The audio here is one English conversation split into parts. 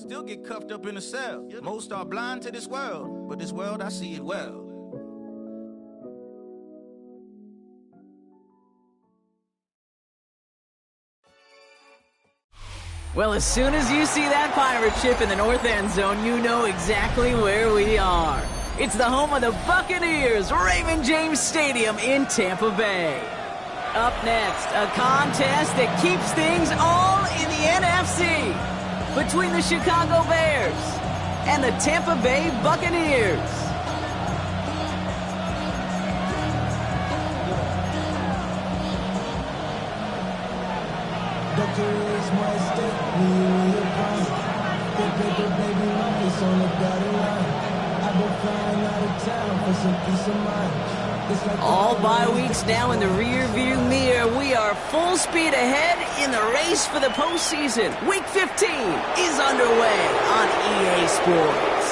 still get cuffed up in a cell. Most are blind to this world, but this world I see it well. Well, as soon as you see that pirate ship in the north end zone, you know exactly where we are. It's the home of the Buccaneers, Raymond James Stadium in Tampa Bay. Up next, a contest that keeps things all in the NFC between the Chicago Bears and the Tampa Bay Buccaneers. All bye weeks now in the rear-view mirror. We are full speed ahead in the race for the postseason. Week 15 is underway on EA Sports.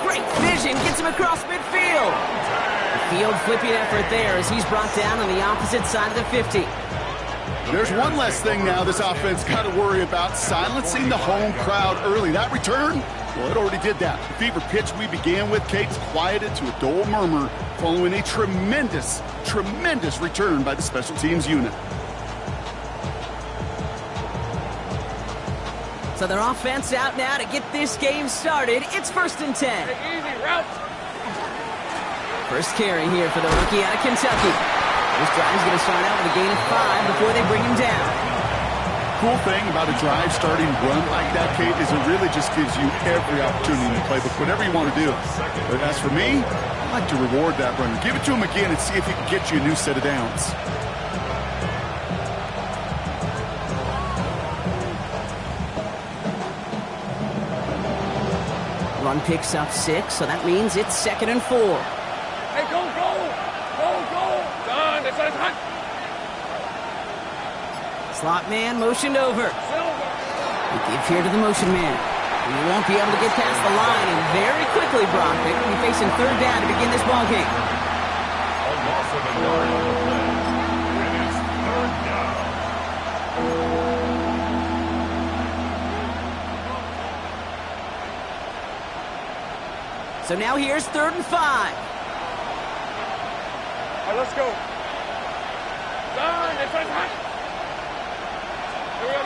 Great vision gets him across midfield. The field flipping effort there as he's brought down on the opposite side of the 50. There's one less thing now this offense got to worry about, silencing the home crowd early. That return, well, it already did that. The fever pitch we began with, Kate's quieted to a dull murmur following a tremendous return by the special teams unit. So their offense out now to get this game started. It's 1st and 10. Easy route. First carry here for the rookie out of Kentucky. This drive's going to start out with a gain of 5 before they bring him down. Cool thing about a drive starting run like that, Kate, is it really just gives you every opportunity in the playbook, whatever you want to do. But as for me, I like to reward that runner. Give it to him again and see if he can get you a new set of downs. Run picks up 6, so that means it's 2nd and 4. Hey, go! Done. That's hot. Slot man motioned over. We give here to the motion man. He won't be able to get past the line, and very quickly, Brock, they're going to be facing 3rd down to begin this ball game. A loss of a yard on the play, and it's 3rd down. So now here's 3rd and 5. All right, let's go. Done. That's hot. Here we go.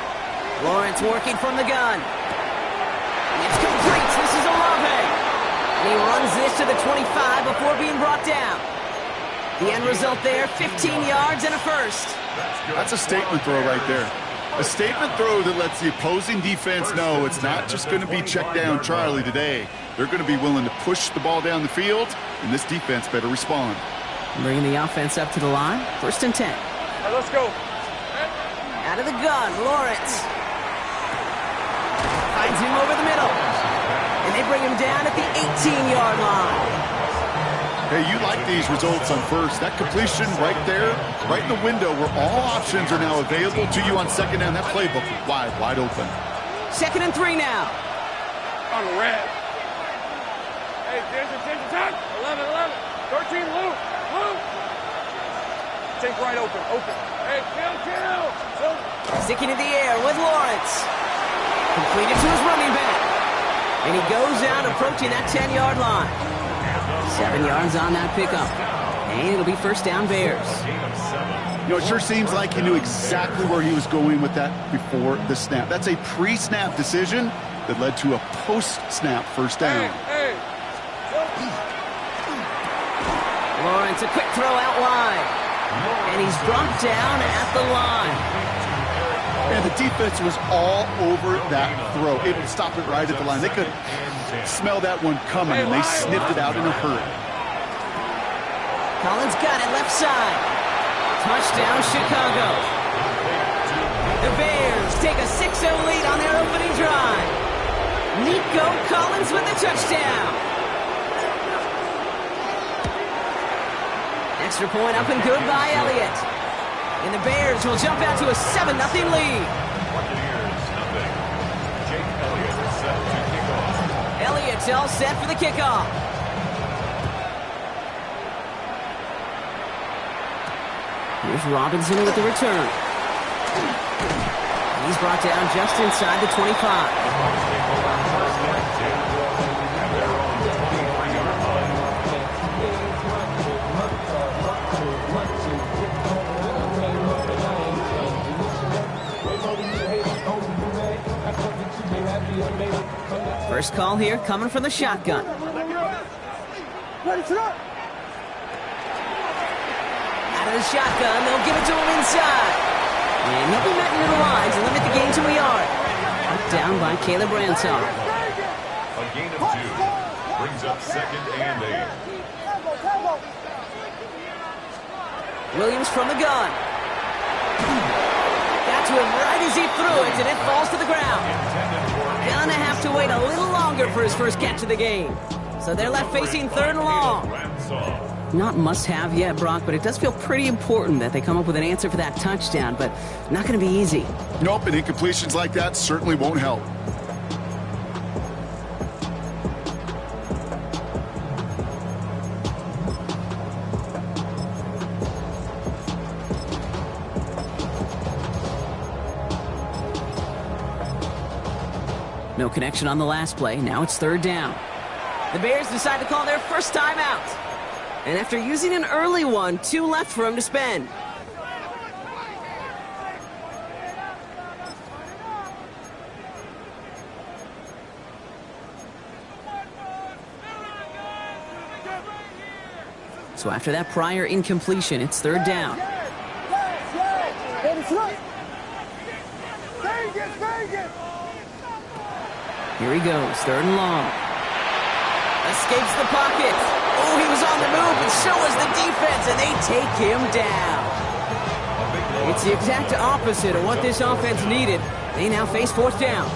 Lawrence working from the gun. It's complete. This is Olave. And he runs this to the 25 before being brought down. The end result there, 15 yards and a first. That's a statement throw right there. A statement throw that lets the opposing defense know it's not just going to be check down Charlie today. They're going to be willing to push the ball down the field, and this defense better respond. Bringing the offense up to the line. 1st and 10. All right, let's go. Out of the gun, Lawrence. Finds him over the middle. And they bring him down at the 18-yard line. Hey, you like these results on first. That completion right there, right in the window where all options are now available to you on 2nd down. That playbook is wide open. 2nd and 3 now. On the red. Hey, attention, time. 11, 13, Luke. Take right open. Hey, kill. Sticking in the air with Lawrence. Completed to his running back. And he goes out approaching that 10-yard line. 7 yards on that pickup. And it'll be 1st down Bears. You know, it sure seems like he knew exactly where he was going with that before the snap. That's a pre-snap decision that led to a post-snap 1st down. Hey. Lawrence, a quick throw out wide. And he's brought down at the line. And the defense was all over that throw. Able to stop it right at the line. They could smell that one coming, and they sniffed it out in a hurry. Collins got it left side. Touchdown, Chicago. The Bears take a 6-0 lead on their opening drive. Nico Collins with the touchdown. Extra point up and good by Elliott. And the Bears will jump out to a 7-0 lead. Buccaneers, nothing. Jake Elliott is set to kick off. Elliott's all set for the kickoff. Here's Robinson with the return. He's brought down just inside the 25. First and 10. And they're on the 23-yard line. First call here coming from the shotgun. Out of the shotgun, they'll give it to him inside. And he'll be met near the lines and limit the gain to a yard. Put down by Caleb Ransom. A gain of 2. Brings up 2nd and 8. Williams from the gun. Got to him right as he threw it, and it falls to the ground. Gonna have to wait a little longer for his first catch of the game. So they're left facing 3rd and long. Not must-have yet, Brock, but it does feel pretty important that they come up with an answer for that touchdown, but not going to be easy. Nope, and incompletions like that certainly won't help. No connection on the last play. Now it's 3rd down. The Bears decide to call their first timeout. And after using an early one, 2 left for him to spend. So after that prior incompletion, it's 3rd down. Here he goes, 3rd and long. Escapes the pocket. Oh, he was on the move, and so was the defense, and they take him down. It's the exact opposite of what this offense needed. They now face 4th down.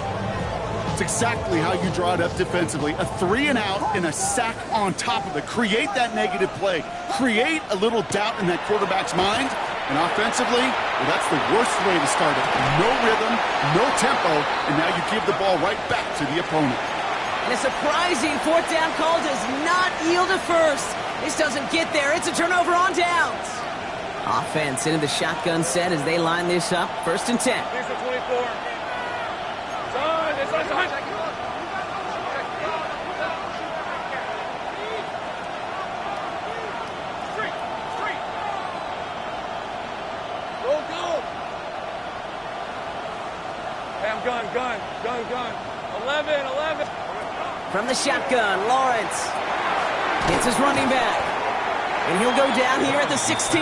It's exactly how you draw it up defensively. A 3 and out and a sack on top of it. Create that negative play. Create a little doubt in that quarterback's mind. And offensively, well, that's the worst way to start it. No rhythm, no tempo, and now you give the ball right back to the opponent. And a surprising 4th down call does not yield a first. This doesn't get there. It's a turnover on downs. Offense into the shotgun set as they line this up. 1st and 10. Here's the 24. Son, it's on. Hey, I'm gun. 11. From the shotgun, Lawrence hits his running back. And he'll go down here at the 16.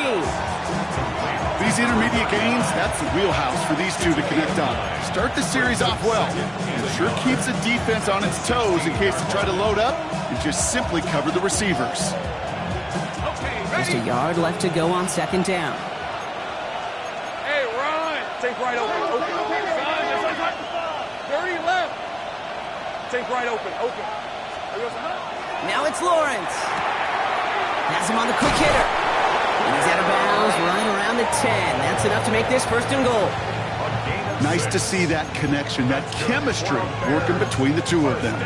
These intermediate gains, that's the wheelhouse for these two to connect on. Start the series off well. It sure keeps the defense on its toes in case they try to load up and just simply cover the receivers. Just a yard left to go on 2nd down. Hey, run! Take right open. Dirty left. Take right open. Now it's Lawrence. Has him on the quick hitter. And he's out of bounds right around the 10. That's enough to make this 1st and goal. Nice to see that connection, that chemistry working between the two of them.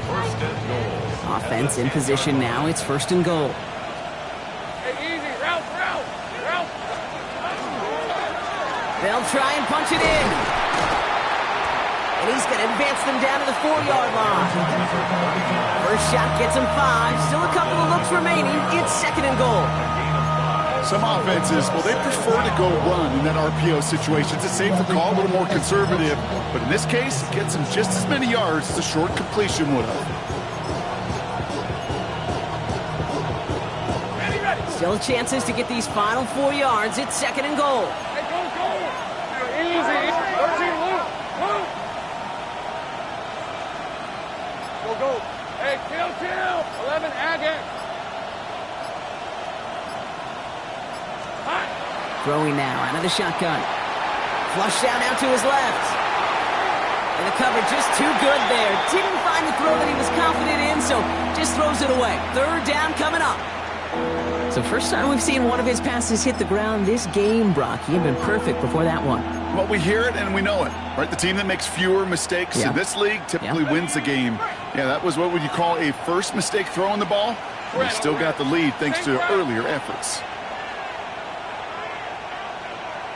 1st and goal. Offense in position now. It's 1st and goal. Hey, easy. Route. They'll try and punch it in. And he's going to advance them down to the 4-yard line. First shot gets him 5. Still a couple of looks remaining. It's 2nd and goal. Some offenses, well, they prefer to go run in that RPO situation. It's a safer call, a little more conservative. But in this case, it gets them just as many yards as a short completion would have. Still chances to get these final 4 yards. It's 2nd and goal. Hey, go. Easy. 13, Luke. Go. Hey, kill. 11, Agate. Throwing now out of the shotgun. Flush down out to his left. And the cover just too good there. Didn't find the throw that he was confident in, so just throws it away. 3rd down coming up. So first time we've seen one of his passes hit the ground this game, Brock. He had been perfect before that one. Well, we hear it and we know it, right? The team that makes fewer mistakes in this league typically wins the game. Yeah, that was what would you call a first mistake throwing the ball. But he still got the lead thanks to earlier efforts.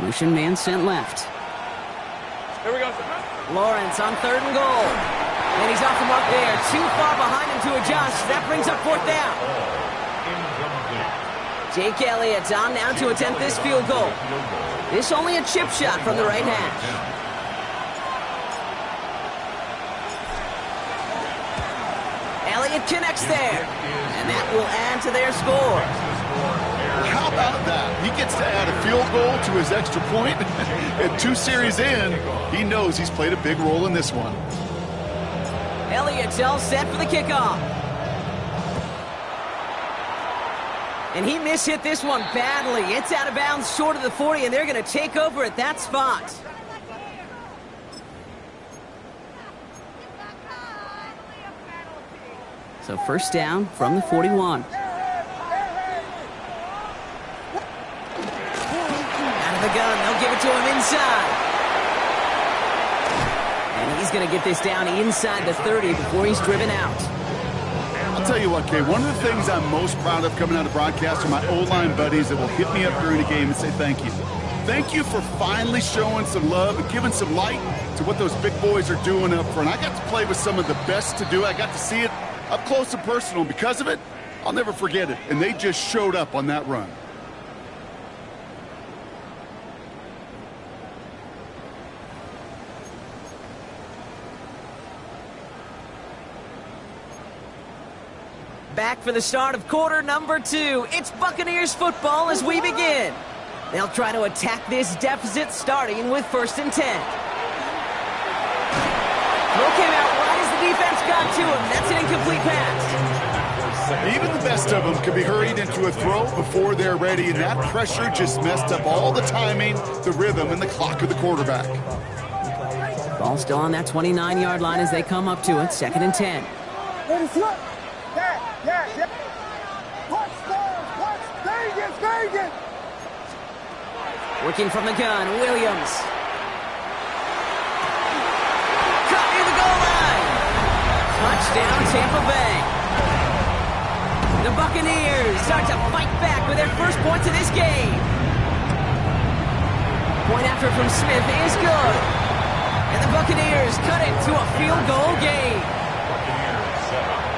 Motion man sent left. Here we go. Lawrence on 3rd and goal. And he's off the mark there. Too far behind him to adjust. That brings up 4th down. Jake Elliott on now to attempt this field goal. This only a chip shot from the right hash. Elliott connects there. And that will add to their score. How about that? He gets to add a field goal to his extra point. And 2 series in, he knows he's played a big role in this one. Elliott's all set for the kickoff. And he mishit this one badly. It's out of bounds short of the 40, and they're going to take over at that spot. So 1st down from the 41. Out of the gun, they'll give it to him inside. And he's going to get this down inside the 30 before he's driven out. I'll tell you what, Kay, one of the things I'm most proud of coming out of broadcast are my O-line buddies that will hit me up during a game and say thank you. Thank you for finally showing some love and giving some light to what those big boys are doing up front. I got to play with some of the best to do it. I got to see it up close and personal. Because of it, I'll never forget it. And they just showed up on that run. Back for the start of quarter number 2. It's Buccaneers football as we begin. They'll try to attack this deficit starting with 1st and 10. Throw came out right as the defense got to him. That's an incomplete pass. Even the best of them can be hurried into a throw before they're ready, and that pressure just messed up all the timing, the rhythm, and the clock of the quarterback. Ball still on that 29-yard line as they come up to it. 2nd and 10. Yeah. Watch Vegas. Working from the gun, Williams. Cut near the goal line. Touchdown, Tampa Bay. The Buccaneers start to fight back with their first points of this game. Point after from Smith is good. And the Buccaneers cut it to a field goal game. Buccaneers 7.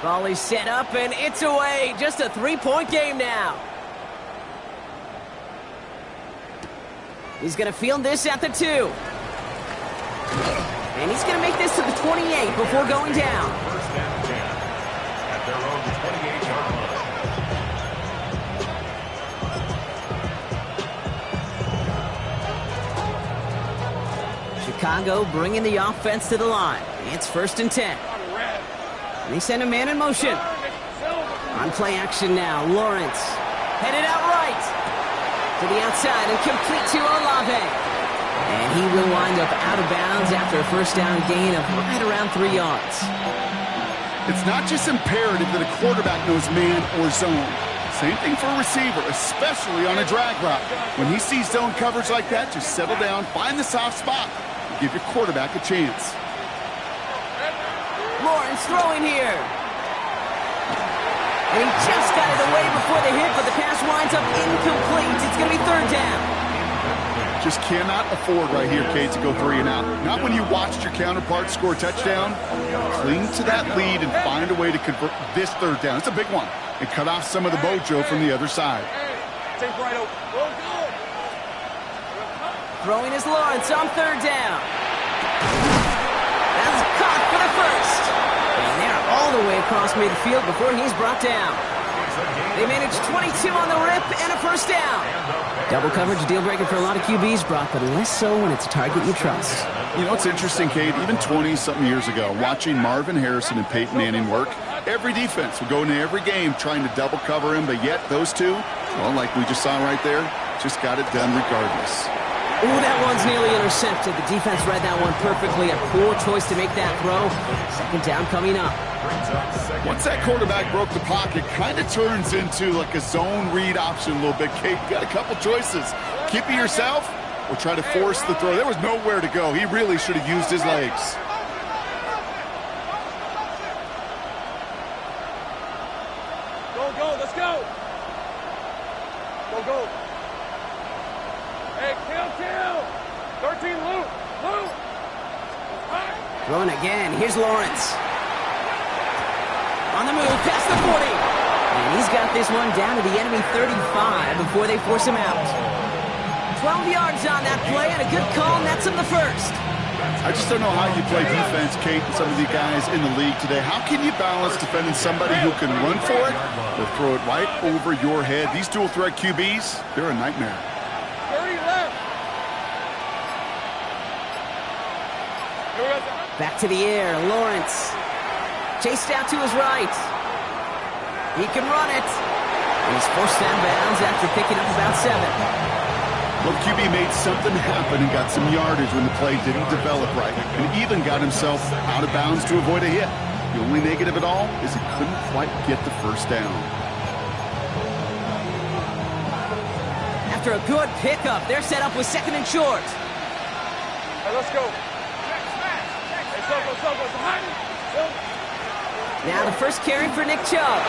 Ball is set up, and it's away. Just a 3-point game now. He's going to field this at the 2. And he's going to make this to the 28 before going down. 1st and 10 at their own 28-yard line. Chicago bringing the offense to the line. It's 1st and 10. And they send a man in motion. On play action now, Lawrence. Headed out right. To the outside and complete to Olave. And he will wind up out of bounds after a 1st down gain of right around 3 yards. It's not just imperative that a quarterback knows man or zone. Same thing for a receiver, especially on a drag route. When he sees zone coverage like that, just settle down, find the soft spot, and give your quarterback a chance. Lawrence throwing here. And he just got it away before the hit, but the pass winds up incomplete. It's going to be 3rd down. Just cannot afford right here, Kate, to go 3 and out. Not when you watched your counterpart score a touchdown. Cling to that lead and find a way to convert this 3rd down. It's a big one. And cut off some of the mojo from the other side. Take right over. Throwing is Lawrence on 3rd down. That's caught for the 1st. And they're all the way across midfield before he's brought down. They managed 22 on the rip and a 1st down. Double coverage, deal breaker for a lot of QBs, Brock, but less so when it's a target you trust. You know what's interesting, Kate? Even 20-something years ago, watching Marvin Harrison and Peyton Manning work, every defense would go into every game trying to double cover him, but yet those two, well, like we just saw right there, just got it done regardless. Ooh, that one's nearly intercepted. The defense read that one perfectly. A poor choice to make that throw. Second down coming up. Once that quarterback broke the pocket, kind of turns into like a zone read option a little bit. Kate, you got a couple choices. Keep it yourself or try to force the throw. There was nowhere to go. He really should have used his legs. Go, let's go. Go. Hey, kill. 13, Luke. Throwing again. Here's Lawrence. On the move, past the 40. And he's got this one down to the enemy 35 before they force him out. 12 yards on that play and a good call nets him the first. I just don't know how you play defense, Kate, and some of the guys in the league today. How can you balance defending somebody who can run for it or throw it right over your head? These dual threat QBs, they're a nightmare. 30 left. Back to the air, Lawrence. Chased out to his right. He can run it. And he's forced out of bounds after picking up about 7. Well, the QB made something happen and got some yardage when the play didn't develop right, and even got himself out of bounds to avoid a hit. The only negative at all is he couldn't quite get the first down. After a good pickup, they're set up with 2nd and short. Hey, let's go. Hey, Soko. Now the first carry for Nick Chubb.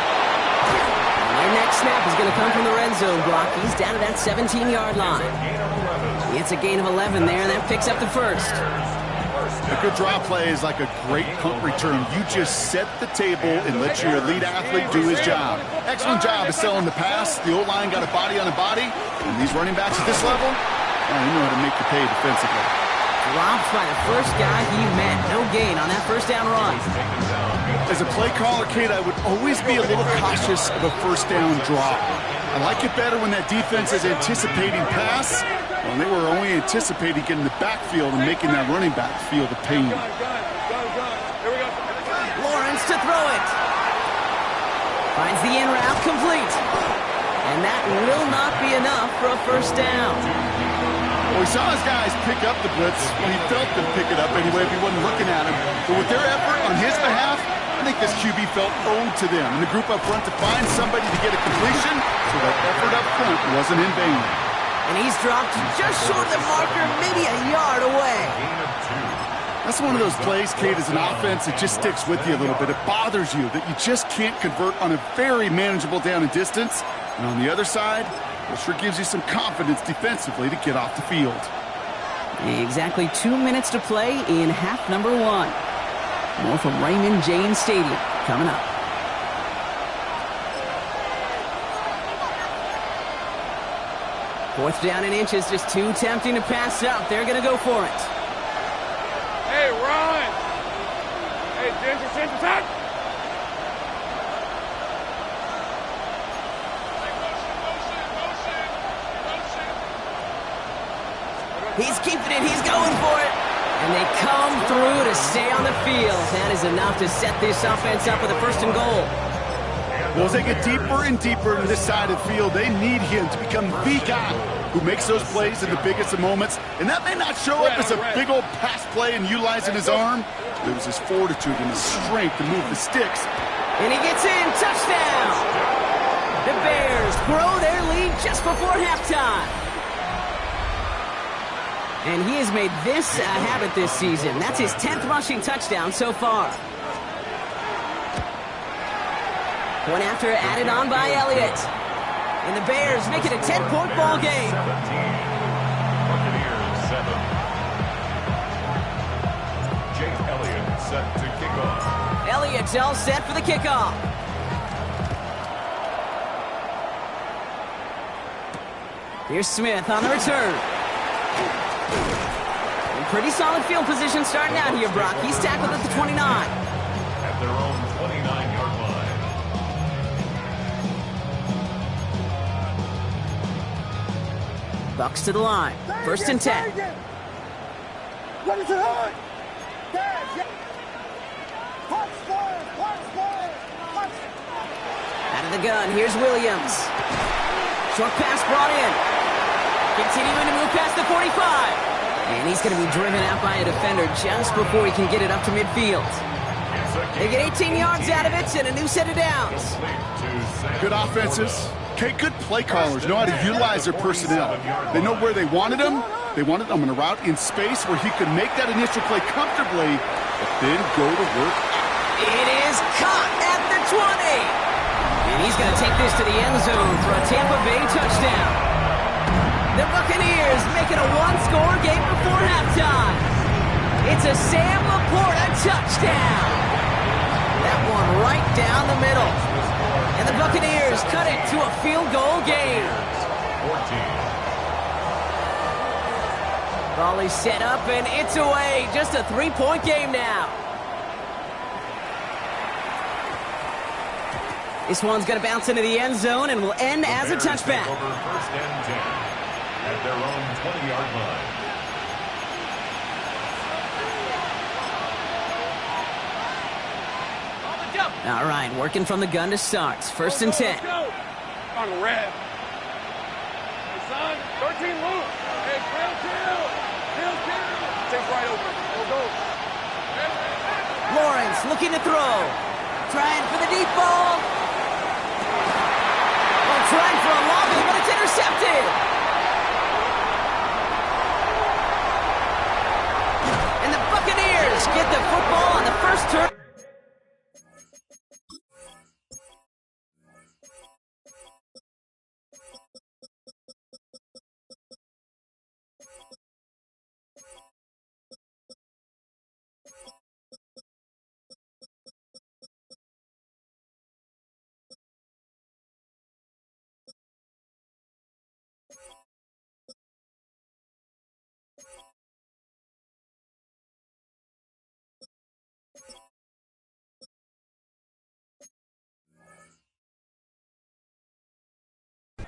Their next snap is going to come from the red zone block. He's down to that 17-yard line. It's a gain of 11 there, and that picks up the first. A good draw play is like a great punt return. You just set the table and let your elite athlete do his job. Excellent job of selling the pass. The O-line got a body on a body. And these running backs at this level, you know how to make you pay defensively. Dropped by the first guy he met. No gain on that first down run. As a play caller, Kate, I would always be a little cautious of a first down drop. I like it better when that defense is anticipating pass. Well, they were only anticipating getting the backfield and making that running back feel the pain. Lawrence to throw it. Finds the in route complete. And that will not be enough for a first down. Well, we saw his guys pick up the blitz when he felt them pick it up anyway if he wasn't looking at him. But with their effort on his behalf, I think this QB felt owed to them. And the group up front to find somebody to get a completion, so that effort up front wasn't in vain. And he's dropped just short of the marker, maybe a yard away. That's one of those plays, Kate, as an offense, it just sticks with you a little bit. It bothers you that you just can't convert on a very manageable down and distance. And on the other side, it sure gives you some confidence defensively to get off the field. Exactly 2 minutes to play in half number 1. More from Raymond James Stadium coming up. Fourth down and inches, just too tempting to pass up. They're going to go for it. Hey, run! Hey, Ginger, touch! He's keeping it. He's going for it. And they come through to stay on the field. That is enough to set this offense up with a 1st and goal. Well, as they get deeper and deeper into this side of the field, they need him to become the guy who makes those plays in the biggest of moments. And that may not show up as a big old pass play and utilizing his arm. It was his fortitude and his strength to move the sticks. And he gets in. Touchdown! The Bears grow their lead just before halftime. And he has made this a habit this season. That's his 10th rushing touchdown so far. Point after added on by Elliott. And the Bears make it a 10-point ball game. 17. Buccaneers 7. Jake Elliott set to kick off. Elliott's all set for the kickoff. Here's Smith on the return. In pretty solid field position starting out here, Brock. He's tackled at the 29. At their own 29-yard line. Bucks to the line. 1st and 10. What is it on? Out of the gun, here's Williams. Short pass brought in. Continuing to move past the 45. And he's going to be driven out by a defender just before he can get it up to midfield. They get 18 yards out of it and a new set of downs. Good offenses. Okay, good play callers know how to utilize their personnel. They know where they wanted him. They wanted him on a route in space where he could make that initial play comfortably, but then go to work. It is caught at the 20. And he's going to take this to the end zone for a Tampa Bay touchdown. The Buccaneers make it a one-score game before halftime. It's a Sam Laporta touchdown. That one right down the middle. And the Buccaneers cut it to a field goal game. 14. Ball is set up and it's away. Just a 3-point game now. This one's going to bounce into the end zone and will end as a touchback. Over first and 10 at their own 20-yard line. All right, working from the gun to start. First and 10. On red. Hey, son, 13 loose. Hey, kill. Take right over. Go. Lawrence looking to throw. Trying for the deep ball. Well, trying for a long one, but it's intercepted. And the Buccaneers get the football on the first turn.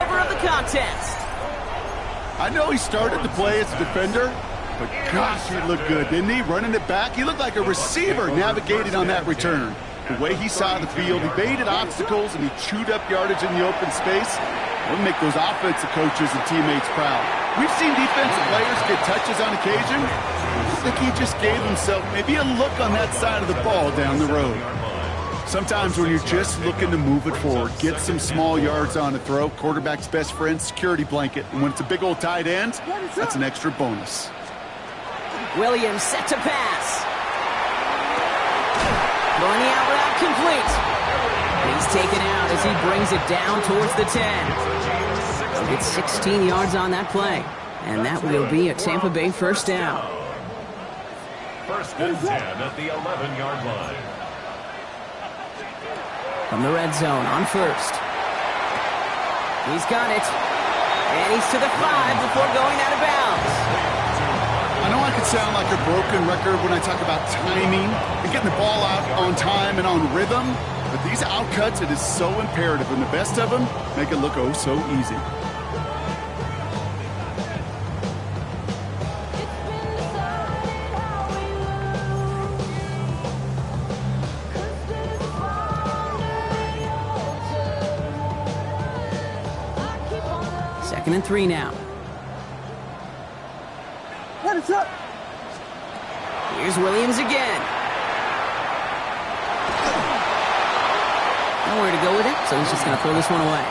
Of the contest. I know he started the play as a defender, but gosh, he looked good, didn't he? Running it back, he looked like a receiver navigating on that return. The way he saw the field, he baited obstacles and he chewed up yardage in the open space. It would make those offensive coaches and teammates proud. We've seen defensive players get touches on occasion. I think he just gave himself maybe a look on that side of the ball down the road. Sometimes when you're just looking to move it forward, get some small yards on a throw, quarterback's best friend, security blanket. And when it's a big old tight end, that's an extra bonus. Williams set to pass. Going the out route complete. He's taken out as he brings it down towards the 10. He'll get 16 yards on that play. And that will be a Tampa Bay first down. First and 10 at the 11-yard line. From the red zone on first. He's got it. And he's to the 5 before going out of bounds. I know I could sound like a broken record when I talk about timing and getting the ball out on time and on rhythm, but these outcuts, it is so imperative, and the best of them make it look oh so easy. Second and 3 now. What is up? Here's Williams again. Nowhere to go with it, so he's just going to throw this one away.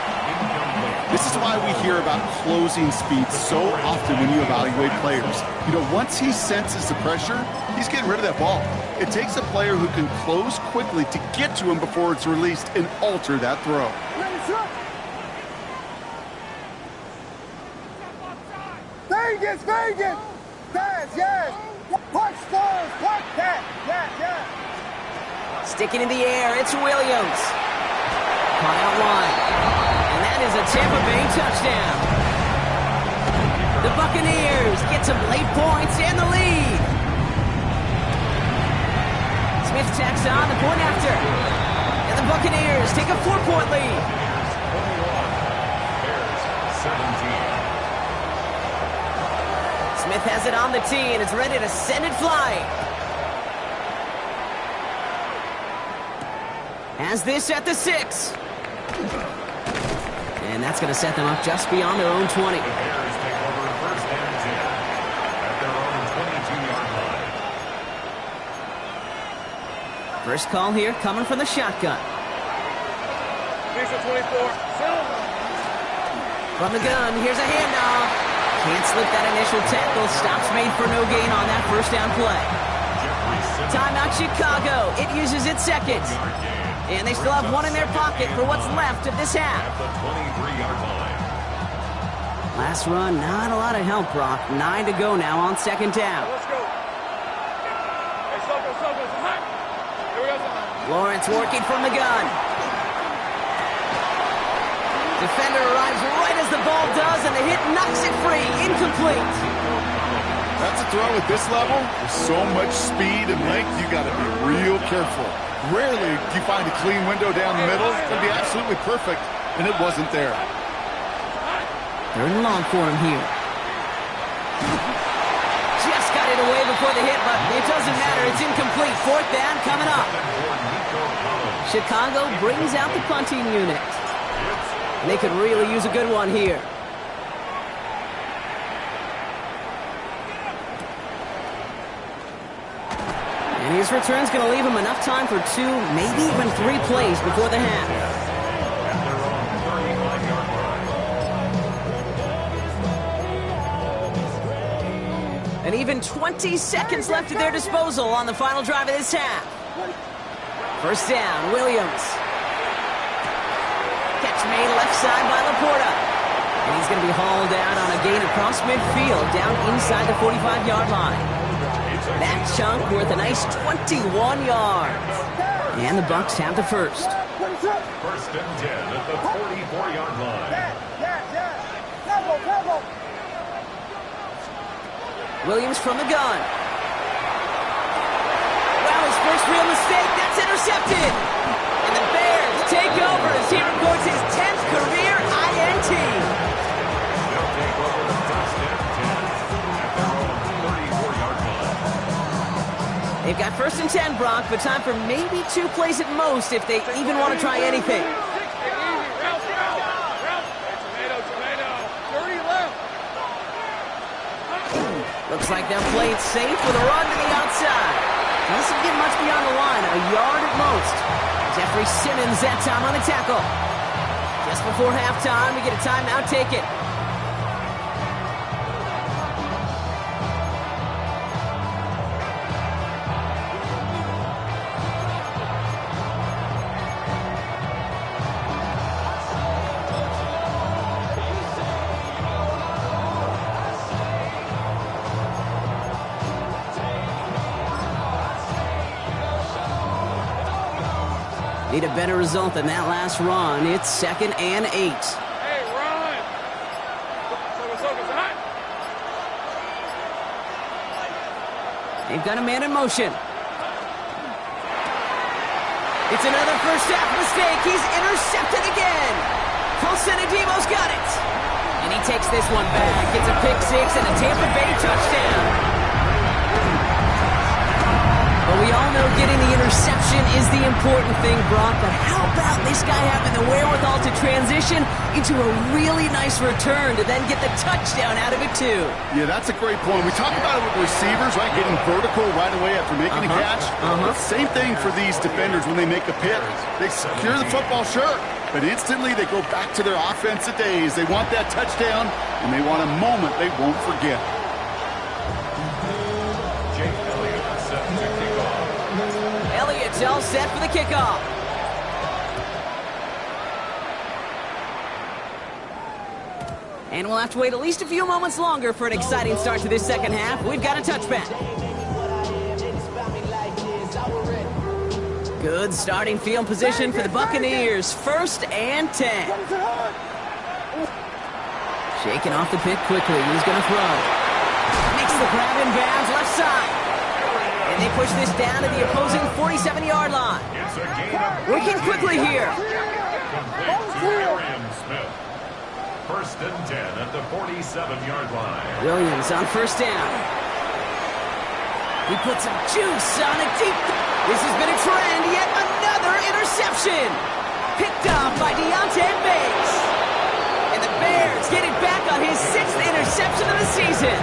This is why we hear about closing speed so often when you evaluate players. You know, once he senses the pressure, he's getting rid of that ball. It takes a player who can close quickly to get to him before it's released and alter that throw. What is up? Vegas! Pass, yes! Punch stars, punch that! Yes! Sticking in the air, it's Williams. Caught out wide. And that is a Tampa Bay touchdown. The Buccaneers get some late points and the lead. Smith tacks on the point after. And the Buccaneers take a 4-point lead. Bears 17. Smith has it on the tee and is ready to send it flying. Has this at the 6. And that's going to set them up just beyond their own 20. The Bears take over First call here coming from the shotgun. Piece of 24. From the gun, here's a handoff. Can't slip that initial tackle. Stops made for no gain on that first down play. Timeout Chicago. It uses its second. And they still have one in their pocket for what's left of this half. Last run, not a lot of help, Brock. 9 to go now on second down. Let's go. Hey, Soko. Here we go. Lawrence working from the gun. Defender arrives right as the ball does, and the hit knocks it free. Incomplete. That's a throw at this level. With so much speed and length, you got to be real careful. Rarely do you find a clean window down the middle. It's going to be absolutely perfect, and it wasn't there. Third and long for him here. Just got it away before the hit, but it doesn't matter. It's incomplete. Fourth down coming up. Chicago brings out the punting unit. They could really use a good one here. And his return's going to leave him enough time for 2, maybe even 3 plays before the half. And even 20 seconds left at their disposal on the final drive of this half. First down, Williams. Catch made left side by Laporta. And he's going to be hauled out on a gain across midfield down inside the 45-yard line. That chunk worth a nice 21 yards. And the Bucs have the first. First and 10 at the 44-yard line. Tempo. Williams from the gun. Well, his first real mistake, that's intercepted. And the Bears take over as he records his 10th career INT. They'll take over the first and 10 at their own 34-yard line. They've got first and 10, Brock, but time for maybe 2 plays at most if they even want to try anything. Looks like they'll play it safe with a run to the outside. Doesn't get much beyond the line, a yard at most. Jeffrey Simmons that time on the tackle. Just before halftime, we get a timeout taken. Need a better result than that last run. It's 2nd and 8. Hey, run! They've got a man in motion. It's another first half mistake. He's intercepted again. Colson Adebo's got it. And he takes this one back. It's a pick 6 and a Tampa Bay touchdown. But we all know getting the interception is the important thing, Brock. But how about this guy having the wherewithal to transition into a really nice return to then get the touchdown out of it, too? Yeah, that's a great point. We talk about it with receivers, right? Getting vertical right away after making a catch. Same thing for these defenders when they make a pick. They secure the football, sure, but instantly they go back to their offensive days. They want that touchdown, and they want a moment they won't forget. Elliott's all set for the kickoff. And we'll have to wait at least a few moments longer for an exciting start to this second half. We've got a touchback. Good starting field position for the Buccaneers. 1st and 10. Shaking off the pick quickly. He's going to throw. Makes the grab in bounds left side. And they push this down to the opposing 47-yard line. Working quickly here. Smith. 1st and 10 at the 47-yard line. Williams on 1st down. He puts some juice on a deep. This has been a trend. Yet another interception. Picked up by Deontay Banks. And the Bears get it back on his 6th interception of the season.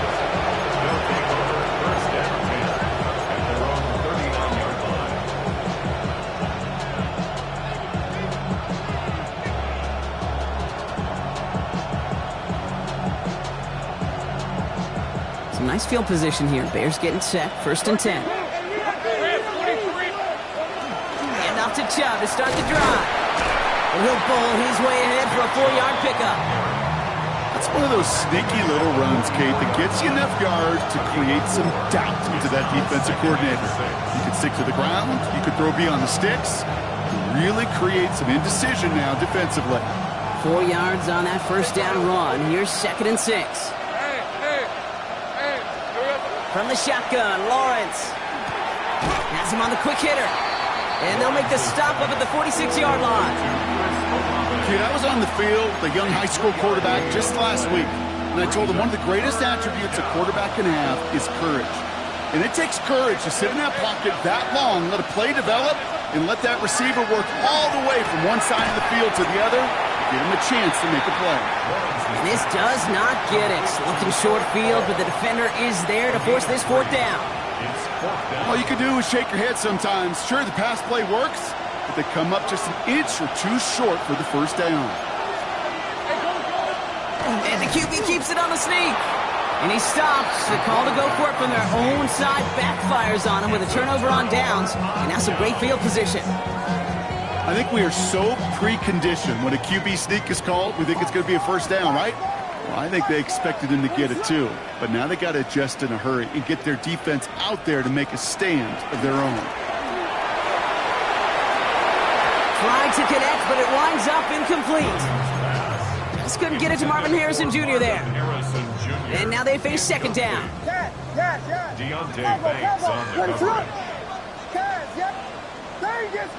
Some nice field position here. Bears getting set. 1st and 10. And off to Chubb to start the drive. And he'll bowl his way ahead for a 4-yard pickup. That's one of those sneaky little runs, Kate, that gets you enough yards to create some doubt into that defensive coordinator. You can stick to the ground. You can throw beyond the sticks. You really create some indecision now defensively. 4 yards on that 1st down run. Here's 2nd and 6. From the shotgun, Lawrence has him on the quick hitter. And they'll make the stop up at the 46-yard line. Kid, I was on the field with a young high school quarterback just last week, and I told him one of the greatest attributes a quarterback can have is courage. And it takes courage to sit in that pocket that long, let a play develop, and let that receiver work all the way from one side of the field to the other, give him a chance to make a play. And this does not get it. Looking short field, but the defender is there to force this 4th down. All you can do is shake your head sometimes. Sure, the pass play works, but they come up just an inch or two short for the 1st down. And the QB keeps it on the sneak. And he stops. The call to go for it from their own side backfires on him with a turnover on downs. And now some great field position. I think we are so preconditioned when a QB sneak is called, we think it's going to be a 1st down, right? Well, I think they expected him to get it too. But now they got to adjust in a hurry and get their defense out there to make a stand of their own. Tried to connect, but it winds up incomplete. Just couldn't get it to Marvin Harrison Jr. there. And now they face 2nd down. Deontay Banks on the cover. Vegas.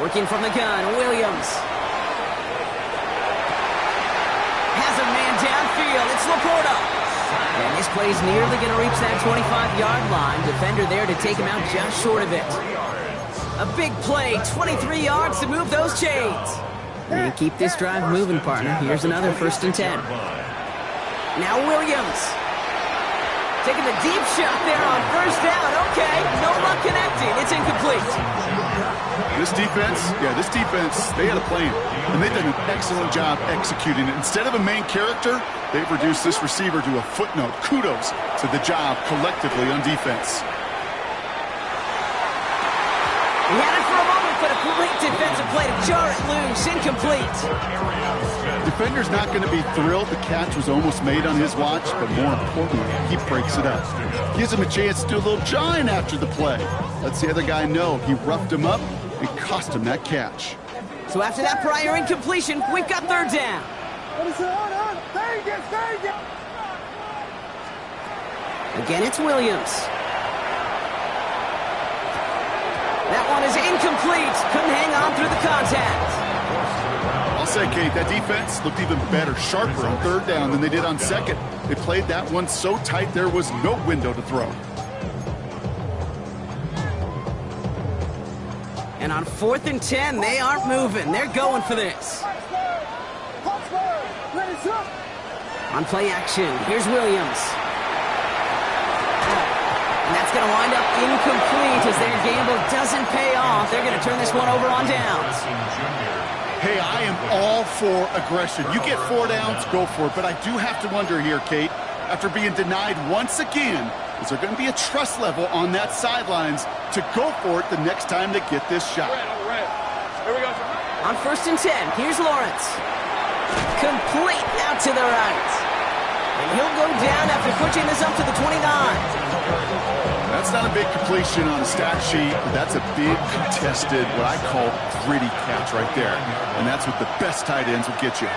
Working from the gun, Williams. Has a man downfield. It's Laporta. And this play's nearly going to reach that 25-yard line. Defender there to take him out just short of it. A big play, 23 yards to move those chains. And keep this drive moving, partner. Here's another 1st and 10. Now Williams. Taking the deep shot there on 1st down. Okay, no luck connecting. It's incomplete. This defense, they had a plan, and they've done an excellent job executing it. Instead of a main character, they've reduced this receiver to a footnote. Kudos to the job collectively on defense. He had it for a moment, but a great defensive play to jar it loose. Incomplete. Defender's not going to be thrilled the catch was almost made on his watch, but more importantly, he breaks it up. Gives him a chance to do a little jawing after the play. Lets the other guy know he roughed him up and cost him that catch. So after that prior incompletion, we've got 3rd down. Vegas. Again, it's Williams. That one is incomplete. Couldn't hang on through the contact. I'll say, Kate, that defense looked even better, sharper on 3rd down than they did on 2nd. They played that one so tight there was no window to throw. And on 4th and 10, they aren't moving. They're going for this. On play action, here's Williams. And that's going to wind up incomplete as their gamble doesn't pay off. They're going to turn this one over on downs. Hey, I am all for aggression. You get 4 downs, go for it. But I do have to wonder here, Kate, after being denied once again, is there going to be a trust level on that sidelines to go for it the next time they get this shot? Here we go. On 1st and 10, here's Lawrence. Complete out to the right. And he'll go down after pushing this up to the 29. That's not a big completion on a stat sheet, but that's a big contested, what I call gritty catch right there. And that's what the best tight ends will get you.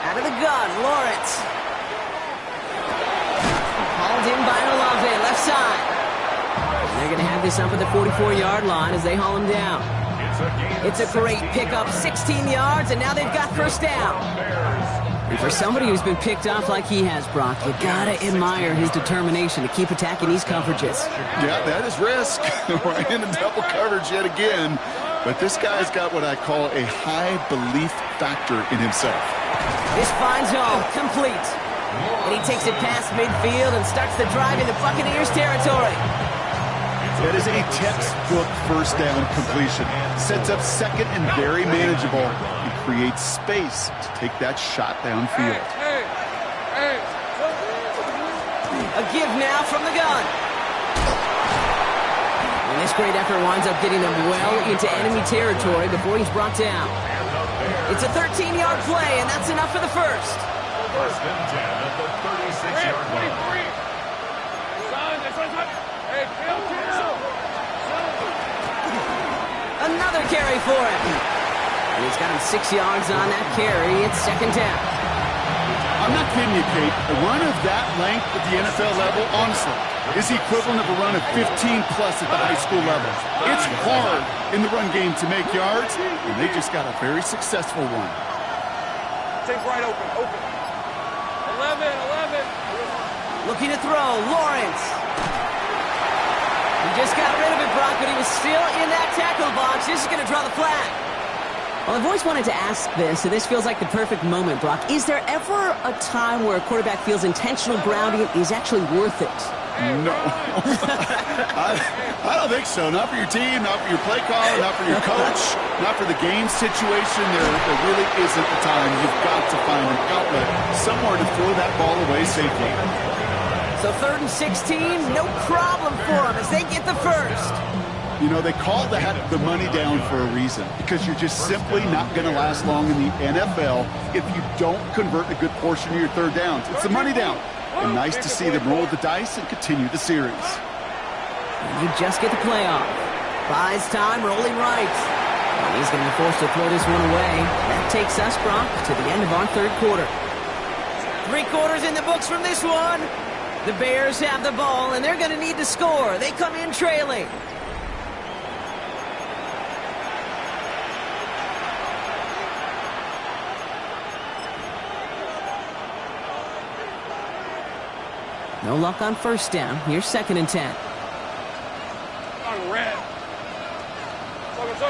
Out of the gun, Lawrence. Hauled in by Olave, left side. And they're going to have this up at the 44-yard line as they haul him down. It's a great pickup, 16 yards, and now they've got 1st down. And for somebody who's been picked off like he has, Brock, you gotta admire his determination to keep attacking these coverages. Yeah, that is risk. Right into double coverage yet again. But this guy's got what I call a high belief factor in himself. This finds home, complete. And he takes it past midfield and starts the drive into Buccaneers territory. That is a textbook first down completion. Sets up second and very manageable and creates space to take that shot downfield. A give now from the gun. And this great effort winds up getting them well into enemy territory before he's brought down. It's a 13-yard play, and that's enough for the first. First and 10 at the 36-yard line. Another carry for him. And he's got him 6 yards on that carry. It's second down. I'm not kidding you, Kate. A run of that length at the NFL level, honestly, is the equivalent of a run of 15-plus at the high school level. It's hard in the run game to make yards, and they just got a very successful one. Take right open. 11. Looking to throw, Lawrence. He just got rid of it, Brock, but he was still in that tackle box. This is going to draw the flag. Well, I've always wanted to ask this, and this feels like the perfect moment, Brock. Is there ever a time where a quarterback feels intentional grounding is actually worth it? No. I don't think so. Not for your team, not for your play caller, not for your coach, not for the game situation. There really isn't a time. You've got to find an outlet, somewhere to throw that ball away safely. So 3rd and 16, no problem for them as they get the first. You know, they call the money down for a reason, because you're just simply not going to last long in the NFL if you don't convert a good portion of your third downs. It's the money down. And nice to see them roll the dice and continue the series. And you just get the playoff. Buys time, rolling right. And he's going to be forced to throw this one away. That takes us, Brock, to the end of our third quarter. 3 quarters in the books from this one. The Bears have the ball, and they're going to need to score. They come in trailing. No luck on first down. Here's 2nd and 10. On red. Focus.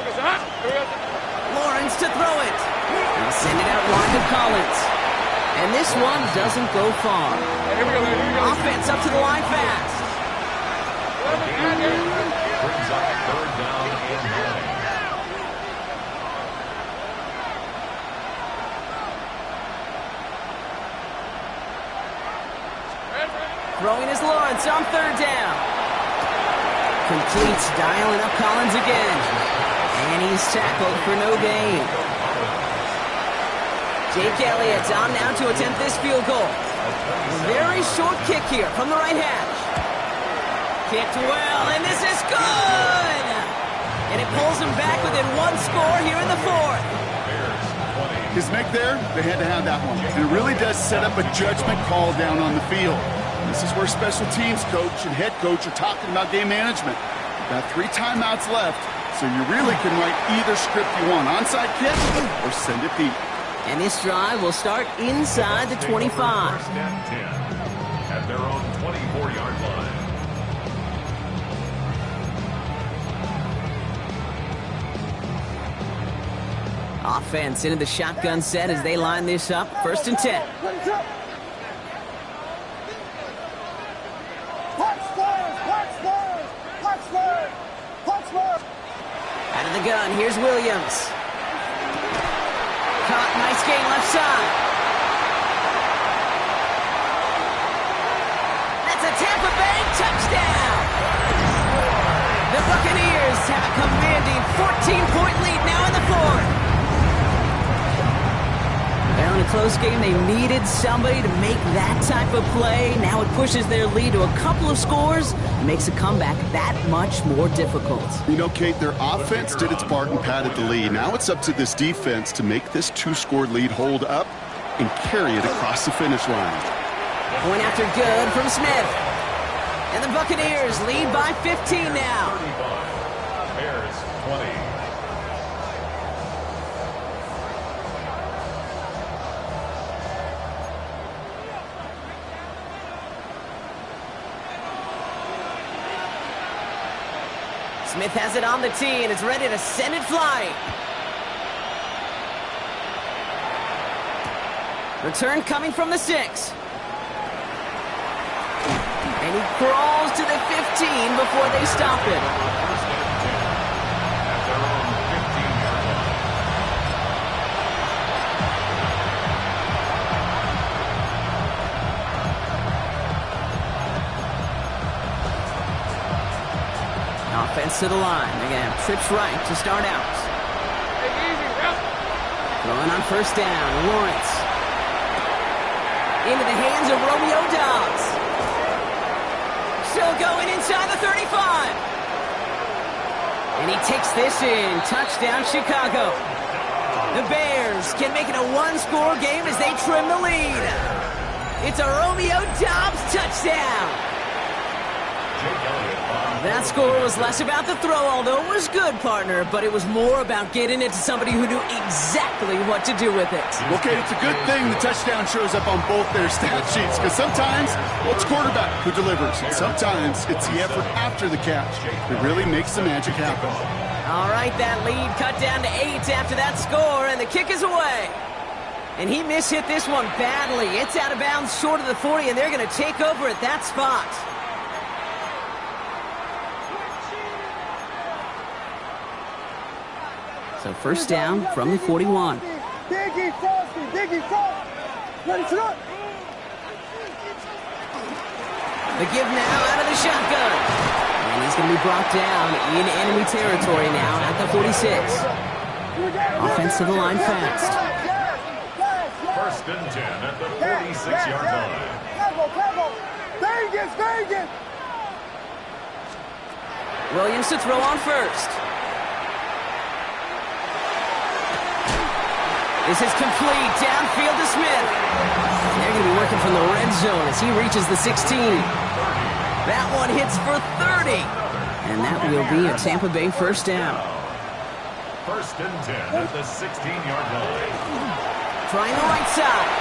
Lawrence to throw it. And send it out wide to Collins. And this one doesn't go far. Here we go. Offense up to the line fast. Brings up 3rd down and 9. Throwing is Lawrence on 3rd down. Completes, dialing up Collins again. And he's tackled for no gain. Jake Elliott on now to attempt this field goal. A very short kick here from the right hash. Kicked well, and this is good! And it pulls him back within 1 score here in the 4th. His make there, they had to have that one. And it really does set up a judgment call down on the field. This is where special teams coach and head coach are talking about game management. You've got 3 timeouts left, so you really can write either script you want. Onside kick or send it deep. And this drive will start inside the 25. First and 10 at their own 24-yard line. Offense into the shotgun set as they line this up. 1st and 10. Out of the gun, here's Williams. Caught, nice gain left side. That's a Tampa Bay touchdown. The Buccaneers have a commanding 14-point lead now in the 4th. Well, in a close game, they needed somebody to make that type of play. Now it pushes their lead to a couple of scores and makes a comeback that much more difficult. You know, Kate, their offense did its part and padded the lead. Now it's up to this defense to make this 2-score lead hold up and carry it across the finish line. Point after good from Smith. And the Buccaneers lead by 15 now. 35. Bears 20. Smith has it on the tee and is ready to send it flying. Return coming from the 6. And And he crawls to the 15 before they stop him. First and 10 at their own 15-yard line. Offense to the line. They're going to have trips right to start out. Hey, easy, ref. Throwing on first down. Lawrence. Into the hands of Romeo Doubs. Still going inside the 35. And he takes this in. Touchdown, Chicago. The Bears can make it a one-score game as they trim the lead. It's a Romeo Doubs touchdown. That score was less about the throw, although it was good, partner, but it was more about getting it to somebody who knew exactly what to do with it. Okay, it's a good thing the touchdown shows up on both their stat sheets, because sometimes, well, it's quarterback who delivers, and sometimes it's the effort after the catch that really makes the magic happen. All right, that lead cut down to 8 after that score, and the kick is away. And he mishit this one badly. It's out of bounds short of the 40, and they're going to take over at that spot. So first down from the 41. Diggy, Frosty, Diggy, Frosty. Ready, set up. The give now out of the shotgun. And he's going to be brought down in enemy territory now at the 46. Offense to the line fast. First and 10 at the 46-yard line. Careful. Vegas, Vegas. Williams to throw on first. This is complete. Downfield to Smith. They're going to be working from the red zone as he reaches the 16. That one hits for 30. And that will be a Tampa Bay first down. First and 10 at the 16-yard line. Trying the right side.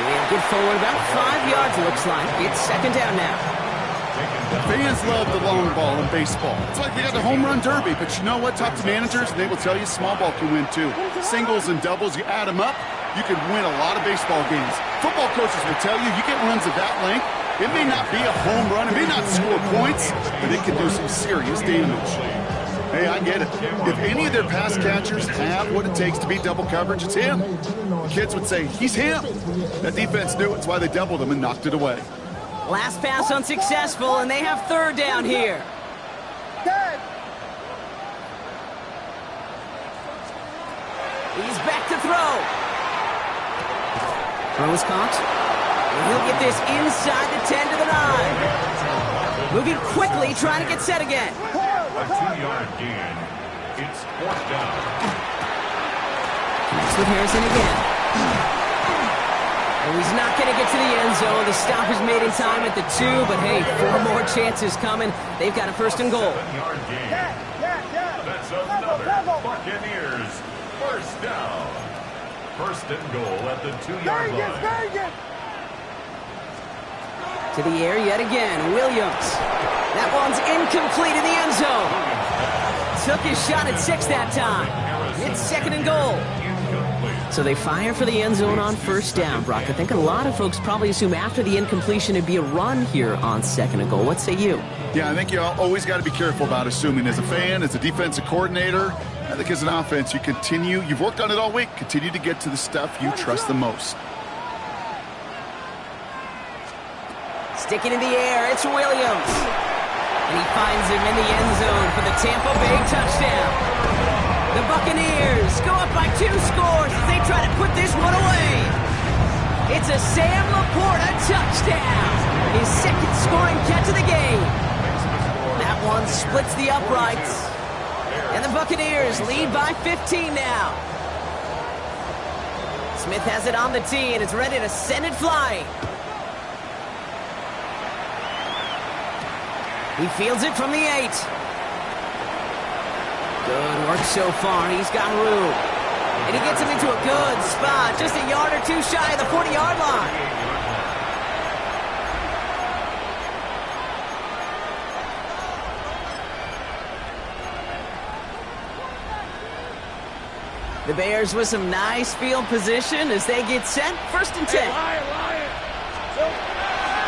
And get forward about 5 yards, looks like. It's second down now. Fans love the long ball in baseball. It's like they got the home run derby, but you know what? Talk to managers, and they will tell you small ball can win too. Singles and doubles, you add them up, you can win a lot of baseball games. Football coaches will tell you get runs of that length. It may not be a home run, it may not score points, but it can do some serious damage. Hey, I get it. If any of their pass catchers have what it takes to beat double coverage, it's him. The kids would say, he's him. That defense knew it's why they doubled him and knocked it away. Last pass unsuccessful, and they have third down here. Dad. He's back to throw. Throw is caught. And he'll get this inside the 10 to the 9. Moving quickly, trying to get set again. A 2-yard gain. It's fourth down. Connects with Harrison again. And he's not going to get to the end zone. The stop is made in time at the 2, but hey, 4 more chances coming. They've got a first and goal. 7-yard gain. That's another Buccaneers first down. First and goal at the 2-yard line. Vegas. To the air yet again. Williams. That one's incomplete in the end zone. Took his shot at 6 that time. It's second and goal. So they fire for the end zone on first down, Brock. I think a lot of folks probably assume after the incompletion it'd be a run here on second and goal. What say you? Yeah, I think you always got to be careful about assuming. As a fan, as a defensive coordinator, I think as an offense, you've worked on it all week, continue to get to the stuff you trust the most. Sticking in the air, it's Williams. And he finds him in the end zone for the Tampa Bay touchdown. The Buccaneers go up by 2 scores as they try to put this one away. It's a Sam Laporta touchdown. His second scoring catch of the game. That one splits the uprights. And the Buccaneers lead by 15 now. Smith has it on the tee and is ready to send it flying. He fields it from the 8. Good work so far. He's got room. And he gets him into a good spot. Just a yard or 2 shy of the 40-yard line. The Bears with some nice field position as they get set. First and 10. Hey, Lion.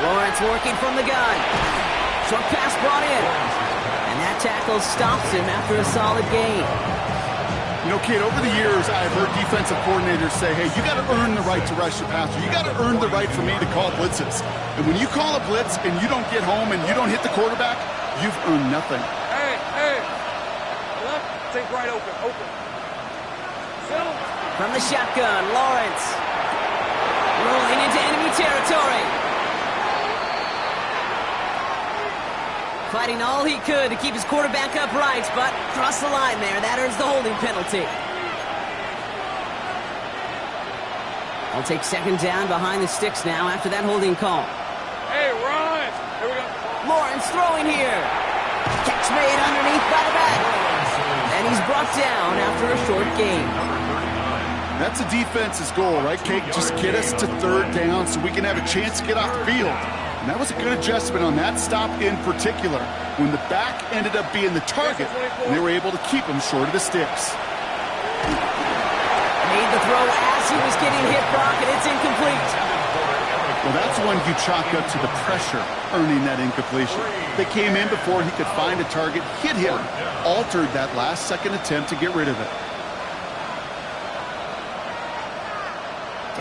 Lawrence working from the gun. Short pass brought in. And that tackle stops him after a solid gain. You know, kid, over the years, I've heard defensive coordinators say, hey, you got to earn the right to rush your passer. You got to earn the right for me to call blitzes. And when you call a blitz and you don't get home and you don't hit the quarterback, you've earned nothing. Hey. Left, take right open. From the shotgun, Lawrence. Rolling into enemy territory. Fighting all he could to keep his quarterback upright, but crossed the line there. That earns the holding penalty. I'll take second down behind the sticks now after that holding call. Hey, run! Here we go. Lawrence throwing here. Catch made underneath by the back. And he's brought down after a short gain. That's a defense's goal, right, Kate? Just get us to third down so we can have a chance to get off the field. And that was a good adjustment on that stop in particular, when the back ended up being the target, and they were able to keep him short of the sticks. Made the throw as he was getting hit, Brock, and it's incomplete. Well, that's one you chalk up to the pressure earning that incompletion. They came in before he could find a target, hit him, altered that last-second attempt to get rid of it.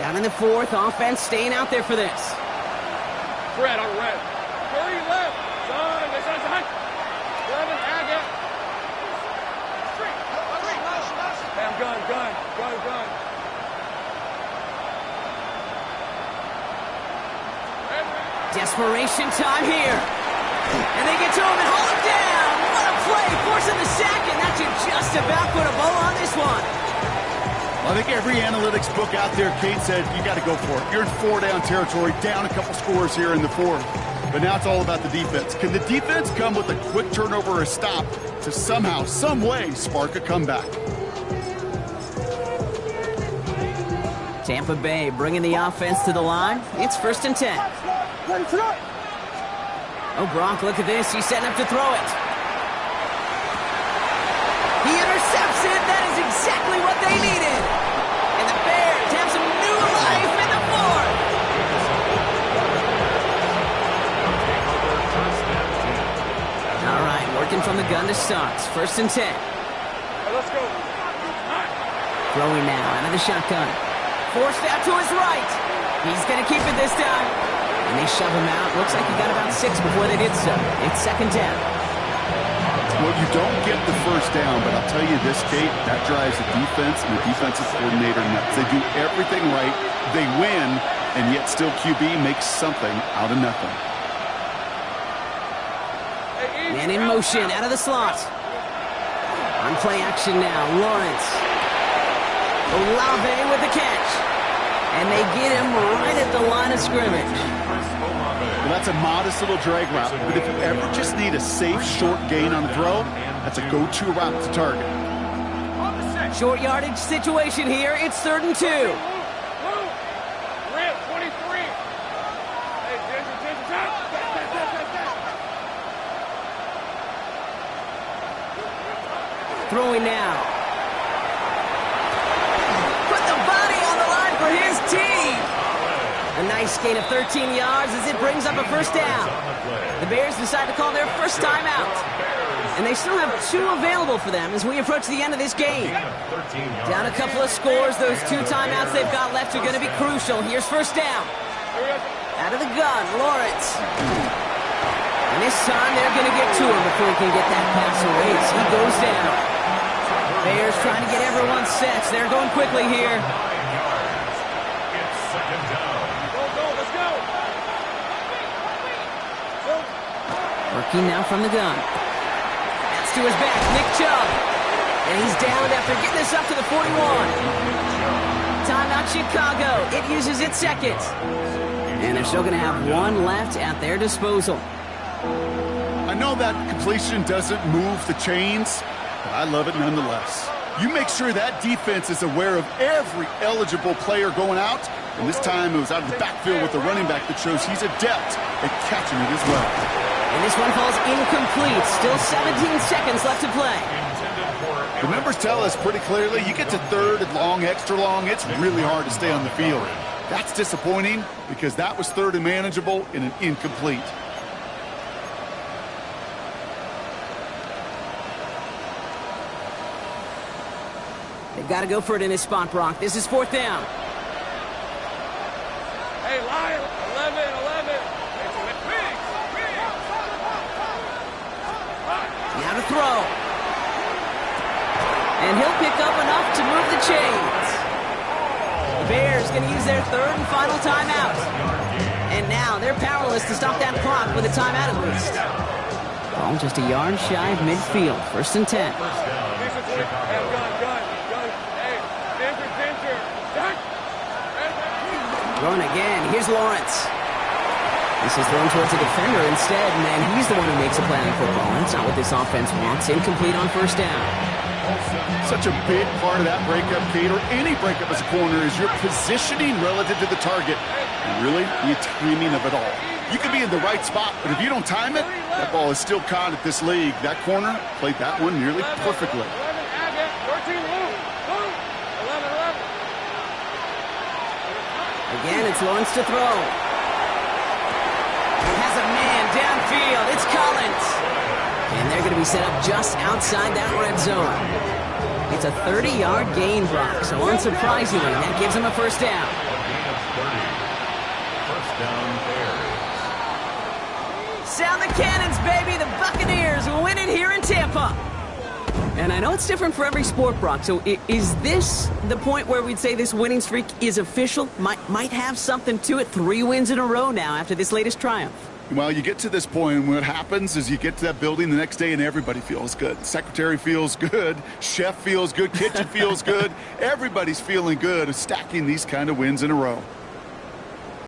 Down in the fourth, offense staying out there for this. Red on red. Hurry left. Son, this is hot. 11, Agate. Bam, gun. Desperation time here. And they get to him and haul him down. What a play, forcing the sack, and that should just about put a bow on this one. I think every analytics book out there, Kate said, you got to go for it. You're in four-down territory, down a couple scores here in the fourth. But now it's all about the defense. Can the defense come with a quick turnover or a stop to somehow, some way, spark a comeback? Tampa Bay bringing the offense to the line. It's 1st and 10. Oh, Brock, look at this. He's setting up to throw it. He intercepts it. That is exactly what they needed. And the Bears have some new life in the fourth. All right, working from the gun to start. 1st and 10. Let's go. Throwing now out of the shotgun. Forced out to his right. He's going to keep it this time. And they shove him out. Looks like he got about 6 before they did so. It's 2nd down. Well, you don't get the first down, but I'll tell you this, Kate, that drives the defense and the defensive coordinator nuts. They do everything right, they win, and yet still QB makes something out of nothing. Man in motion, out of the slot. On play action now, Lawrence. Olave with the catch. And they get him right at the line of scrimmage. Well, that's a modest little drag route, but if you ever just need a safe, short gain on a throw, that's a go-to route to target. Short yardage situation here. It's 3rd and 2. Red 23. Hey, Throwing now. Put the body on the line for his team. A nice gain of 13 yards as it brings up a 1st down. The Bears decide to call their first timeout. And they still have 2 available for them as we approach the end of this game. Down a couple of scores. Those 2 timeouts they've got left are going to be crucial. Here's 1st down. Out of the gun, Lawrence. And this time they're going to get to him before he can get that pass away. So he goes down. Bears trying to get everyone set. They're going quickly here. Working now from the gun. That's to his back, Nick Chubb. And he's down after getting this up to the 41. Timeout Chicago. It uses its 2nd. And they're still going to have 1 left at their disposal. I know that completion doesn't move the chains, but I love it nonetheless. You make sure that defense is aware of every eligible player going out, and this time it was out of the backfield with the running back that shows he's adept at catching it as well. And this one falls incomplete. Still 17 seconds left to play. The numbers tell us pretty clearly, you get to 3rd and long, extra long, it's really hard to stay on the field. That's disappointing because that was third and manageable in an incomplete. They've got to go for it in this spot, Brock. This is fourth down. Hey, Lyle, 11. Now to throw. And he'll pick up enough to move the chains. The Bears going to use their third and final timeout. And now they're powerless to stop that clock with a timeout at least. Ball just a yard shy of midfield. First and 10. Throwing again. Here's Lawrence. This is thrown towards a defender instead, and he's the one who makes a play on football. That's not what this offense wants. Incomplete on first down. Such a big part of that breakup, Kate, or any breakup as a corner, is your positioning relative to the target. And really, the timing of it all. You can be in the right spot, but if you don't time it, that ball is still caught at this league. That corner played that one nearly perfectly. Again, it's Lawrence to throw. He has a man downfield. It's Collins. And they're going to be set up just outside that red zone. It's a 30-yard gain, Brock. So unsurprisingly, that gives him a first down. First down, Bears. Sound the cannons, baby. The Buccaneers win it here in Tampa. And I know it's different for every sport, Brock. So is this the point where we'd say this winning streak is official? Might have something to it. 3 wins in a row now after this latest triumph. Well, you get to this point, and what happens is you get to that building the next day and everybody feels good. Secretary feels good, chef feels good, kitchen feels good. Everybody's feeling good stacking these kind of wins in a row.